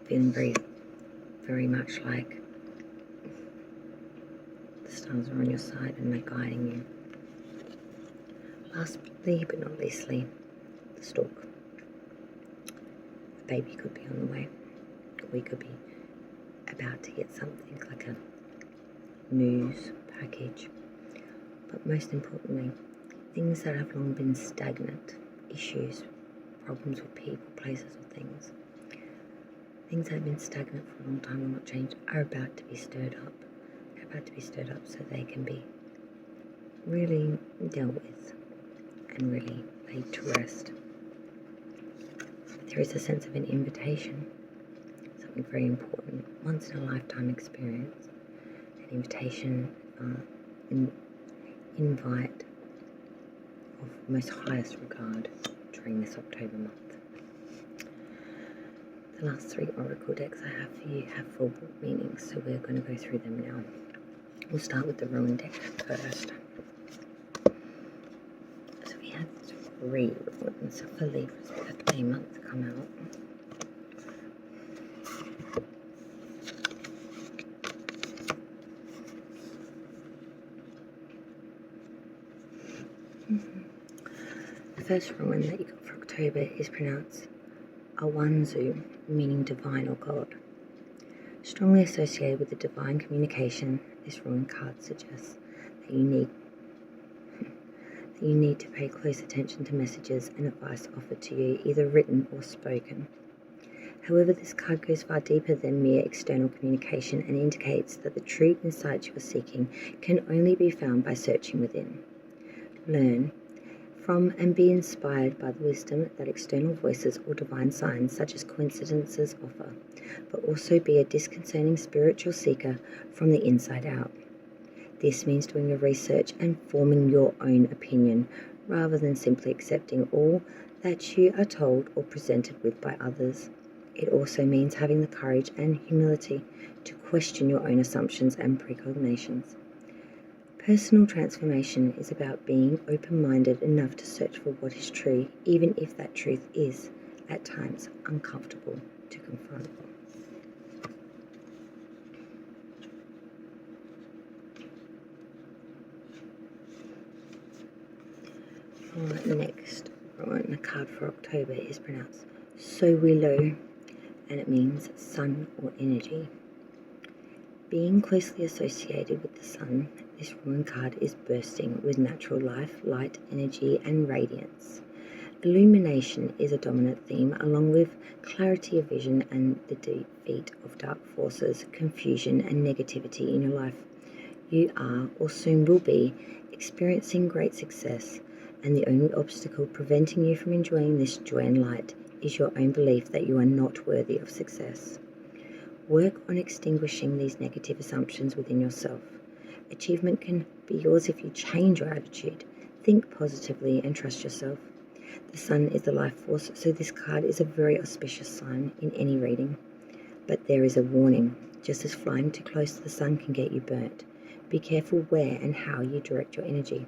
feeling very, very much like the stars are on your side and they're guiding you. Lastly, but not leastly, the stork. The baby could be on the way. We could be about to get something like a news package. But most importantly, things that have long been stagnant, issues, problems with people, places or things. Things that have been stagnant for a long time and not changed are about to be stirred up. They're about to be stirred up so they can be really dealt with and really laid to rest. there is a sense of an invitation, something very important, once in a lifetime experience, an invitation, an invite of most highest regard during this October month. The last 3 oracle decks I have for you have full meanings, so we're going to go through them now. We'll start with the Ruin deck first. So we had 3 ruins for Libra's birthday month come out. The first ruin that you got for October is pronounced Awanzu, meaning divine or God. Strongly associated with the divine communication, this ruin card suggests that you need to pay close attention to messages and advice offered to you, either written or spoken. However, this card goes far deeper than mere external communication and indicates that the true insight you are seeking can only be found by searching within. Learn from and be inspired by the wisdom that external voices or divine signs such as coincidences offer, but also be a disconcerting spiritual seeker from the inside out. This means doing your research and forming your own opinion, rather than simply accepting all that you are told or presented with by others. It also means having the courage and humility to question your own assumptions and precognitions. Personal transformation is about being open-minded enough to search for what is true, even if that truth is, at times, uncomfortable to confront. Our next ruin, the card for October, is pronounced Sowilo, and it means sun or energy. Being closely associated with the sun, this ruin card is bursting with natural life, light, energy, and radiance. Illumination is a dominant theme, along with clarity of vision and the defeat of dark forces, confusion, and negativity in your life. You are, or soon will be, experiencing great success, and the only obstacle preventing you from enjoying this joy and light is your own belief that you are not worthy of success. Work on extinguishing these negative assumptions within yourself. Achievement can be yours if you change your attitude, think positively, and trust yourself. The sun is the life force, so this card is a very auspicious sign in any reading. But there is a warning. Just as flying too close to the sun can get you burnt, be careful where and how you direct your energy.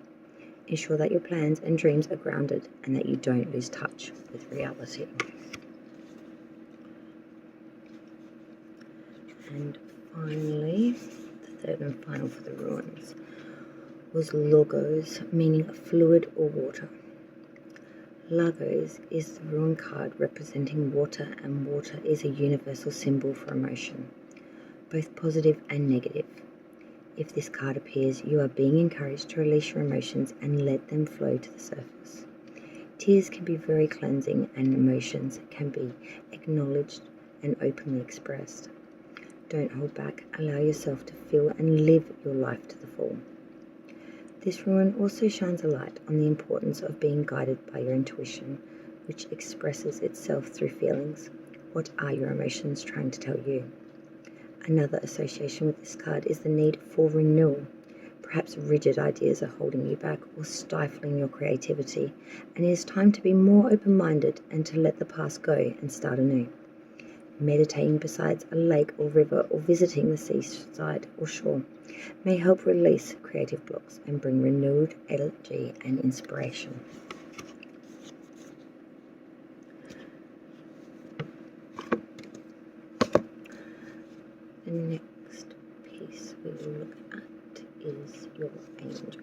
Ensure that your plans and dreams are grounded and that you don't lose touch with reality. And finally, the third and final for the ruins was Logos, meaning fluid or water. Logos is the ruin card representing water, and water is a universal symbol for emotion, both positive and negative. If this card appears, you are being encouraged to release your emotions and let them flow to the surface. Tears can be very cleansing, and emotions can be acknowledged and openly expressed. Don't hold back, allow yourself to feel and live your life to the full. This ruin also shines a light on the importance of being guided by your intuition, which expresses itself through feelings. What are your emotions trying to tell you? Another association with this card is the need for renewal. Perhaps rigid ideas are holding you back or stifling your creativity, and it is time to be more open-minded and to let the past go and start anew. Meditating beside a lake or river or visiting the seaside or shore may help release creative blocks and bring renewed energy and inspiration. The next piece we will look at is your angels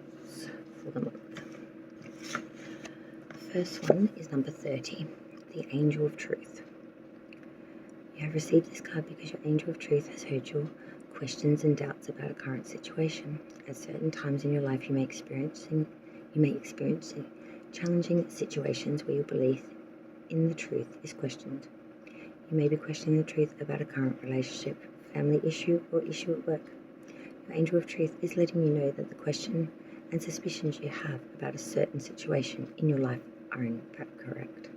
for the month. The first one is number 30, the Angel of Truth. You have received this card because your Angel of Truth has heard your questions and doubts about a current situation. At certain times in your life, you may experience challenging situations where your belief in the truth is questioned. You may be questioning the truth about a current relationship, family issue, or issue at work. Your Angel of Truth is letting you know that the question and suspicions you have about a certain situation in your life are in fact correct.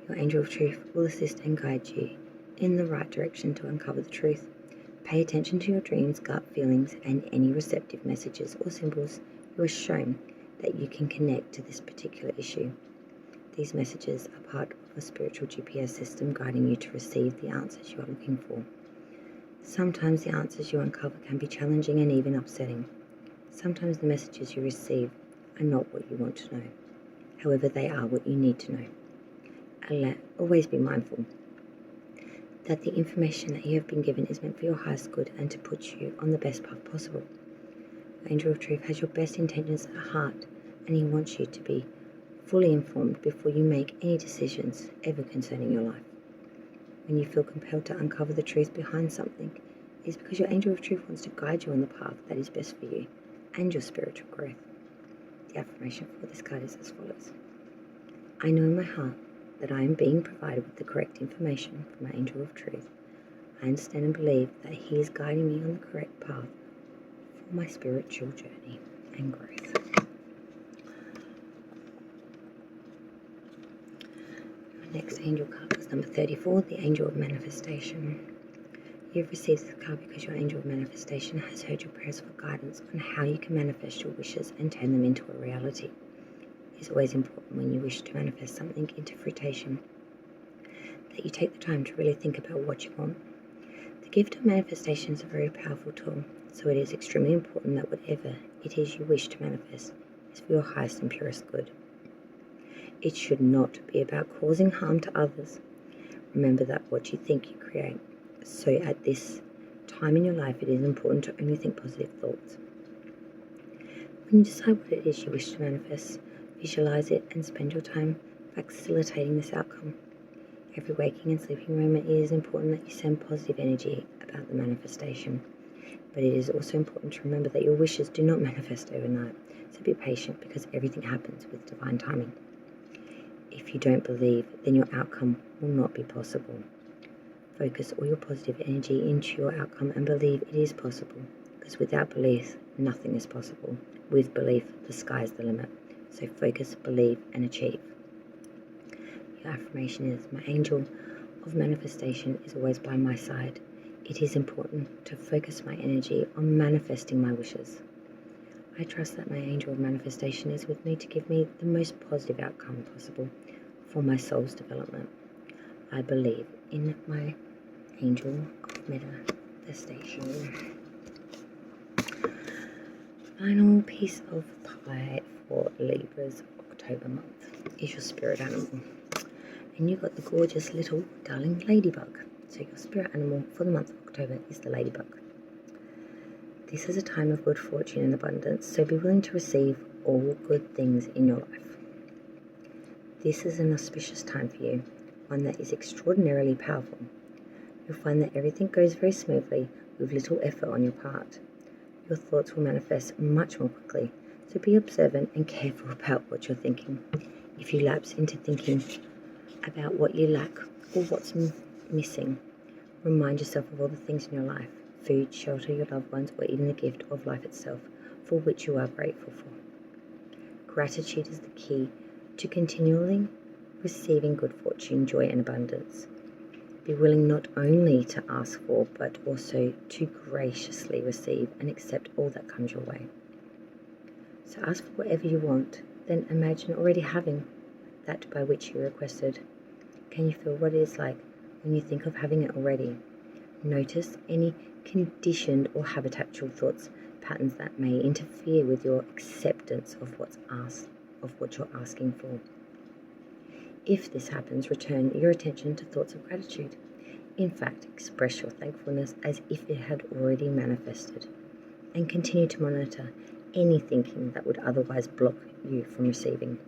Your angel of truth will assist and guide you in the right direction to uncover the truth. Pay attention to your dreams, gut feelings, and any receptive messages or symbols you are shown that you can connect to this particular issue. These messages are part of a spiritual GPS system guiding you to receive the answers you are looking for. Sometimes the answers you uncover can be challenging and even upsetting. Sometimes the messages you receive are not what you want to know. However, they are what you need to know. Always be mindful that the information that you have been given is meant for your highest good and to put you on the best path possible. The Angel of Truth has your best intentions at heart, and he wants you to be fully informed before you make any decisions ever concerning your life. When you feel compelled to uncover the truth behind something, it is because your Angel of Truth wants to guide you on the path that is best for you and your spiritual growth. The affirmation for this card is as follows. I know in my heart that I am being provided with the correct information from my Angel of Truth. I understand and believe that he is guiding me on the correct path for my spiritual journey and growth. Your next angel card was number 34, the Angel of Manifestation. You've received this card because your Angel of Manifestation has heard your prayers for guidance on how you can manifest your wishes and turn them into a reality. It is always important when you wish to manifest something into fruition that you take the time to really think about what you want. The gift of manifestation is a very powerful tool, so it is extremely important that whatever it is you wish to manifest is for your highest and purest good. It should not be about causing harm to others. Remember that what you think you create. So at this time in your life, it is important to only think positive thoughts. When you decide what it is you wish to manifest, visualize it and spend your time facilitating this outcome. Every waking and sleeping moment, it is important that you send positive energy about the manifestation. But it is also important to remember that your wishes do not manifest overnight, so be patient because everything happens with divine timing. If you don't believe, then your outcome will not be possible. Focus all your positive energy into your outcome and believe it is possible, because without belief, nothing is possible. With belief, the sky is the limit. So focus, believe, and achieve. Your affirmation is, my angel of manifestation is always by my side. It is important to focus my energy on manifesting my wishes. I trust that my angel of manifestation is with me to give me the most positive outcome possible for my soul's development. I believe in my angel of manifestation. Final piece of pie for Libra's October month is your spirit animal. And you got the gorgeous little darling ladybug. So your spirit animal for the month of October is the ladybug. This is a time of good fortune and abundance, so be willing to receive all good things in your life. This is an auspicious time for you, one that is extraordinarily powerful. You'll find that everything goes very smoothly with little effort on your part. Your thoughts will manifest much more quickly, so be observant and careful about what you're thinking. If you lapse into thinking about what you lack or what's missing, remind yourself of all the things in your life, food, shelter, your loved ones, or even the gift of life itself, for which you are grateful for. Gratitude is the key to continually receiving good fortune, joy, and abundance. Be willing not only to ask for, but also to graciously receive and accept all that comes your way. So ask for whatever you want, then imagine already having that by which you requested. Can you feel what it is like when you think of having it already? Notice any conditioned or habitual thoughts, patterns that may interfere with your acceptance of what you're asking for. If this happens, return your attention to thoughts of gratitude. In fact, express your thankfulness as if it had already manifested, and continue to monitor any thinking that would otherwise block you from receiving.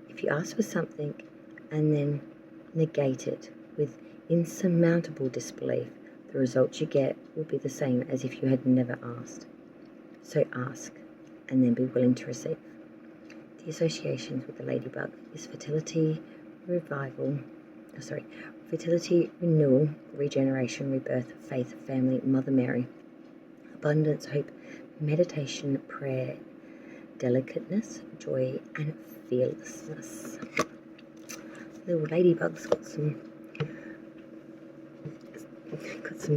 If you ask for something and then negate it with insurmountable disbelief, the results you get will be the same as if you had never asked. So ask, and then be willing to receive. The associations with the ladybug is fertility, renewal, regeneration, rebirth, faith, family, Mother Mary, abundance, hope, meditation, prayer, delicateness, joy, and fearlessness. little ladybug's got some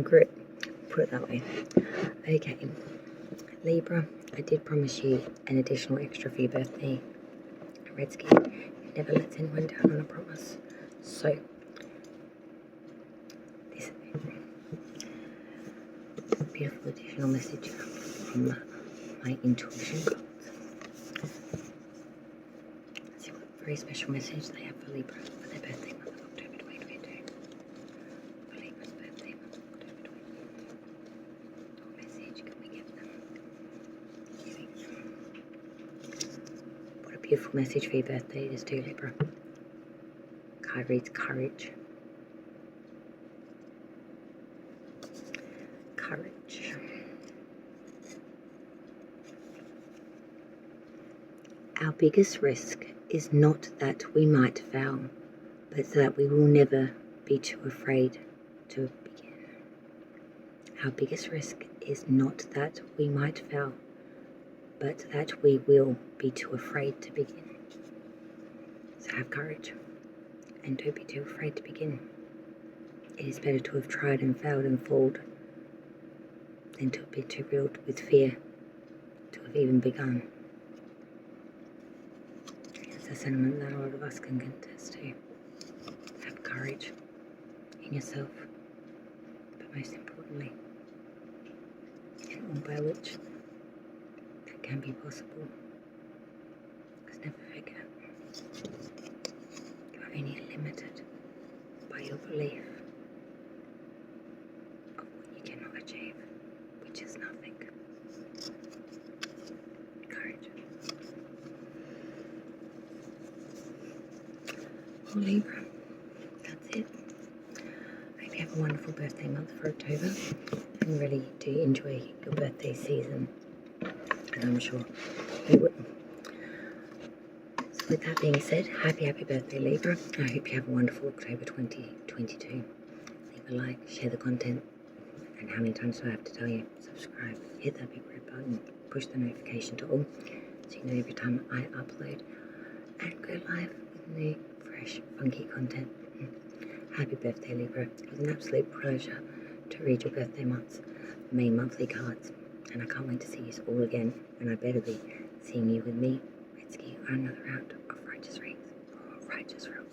grit, put it that way. Okay, Libra, I did promise you an additional extra for your birthday. Redsky never lets anyone down on a promise. So, this beautiful additional message from my intuition cards. Let's see what very special message they have for Libra for their birthday month of October 2022. For Libra's birthday month of October 2022. What message can we give them? What a beautiful message for your birthday it is too, Libra. Card reads courage. Courage. Our biggest risk is not that we might fail, but that we will never be too afraid to begin. Our biggest risk is not that we might fail, but that we will be too afraid to begin. So have courage, and don't be too afraid to begin. It is better to have tried and failed and fallen than to be too filled with fear to have even begun. It's a sentiment that a lot of us can contest to. Have courage in yourself, but most importantly, in all by which that can be possible. Because never forget, you are only limited by your belief of what you cannot achieve, which is nothing. Courage. Well, Libra, that's it. I hope you have a wonderful birthday month for October and really do enjoy your birthday season, and I'm sure you will. So with that being said, happy birthday, Libra. I hope you have a wonderful October 2022. Leave a like, share the content, and how many times do I have to tell you? Subscribe, hit that big red button, push the notification to all so you know every time I upload, and go live with new, fresh, funky content. Happy birthday, Libra. It was an absolute pleasure to read your birthday month's main monthly cards, and I can't wait to see you all again, and I better be seeing you with me, Redsky, on another round of Righteous Rings for Righteous Real.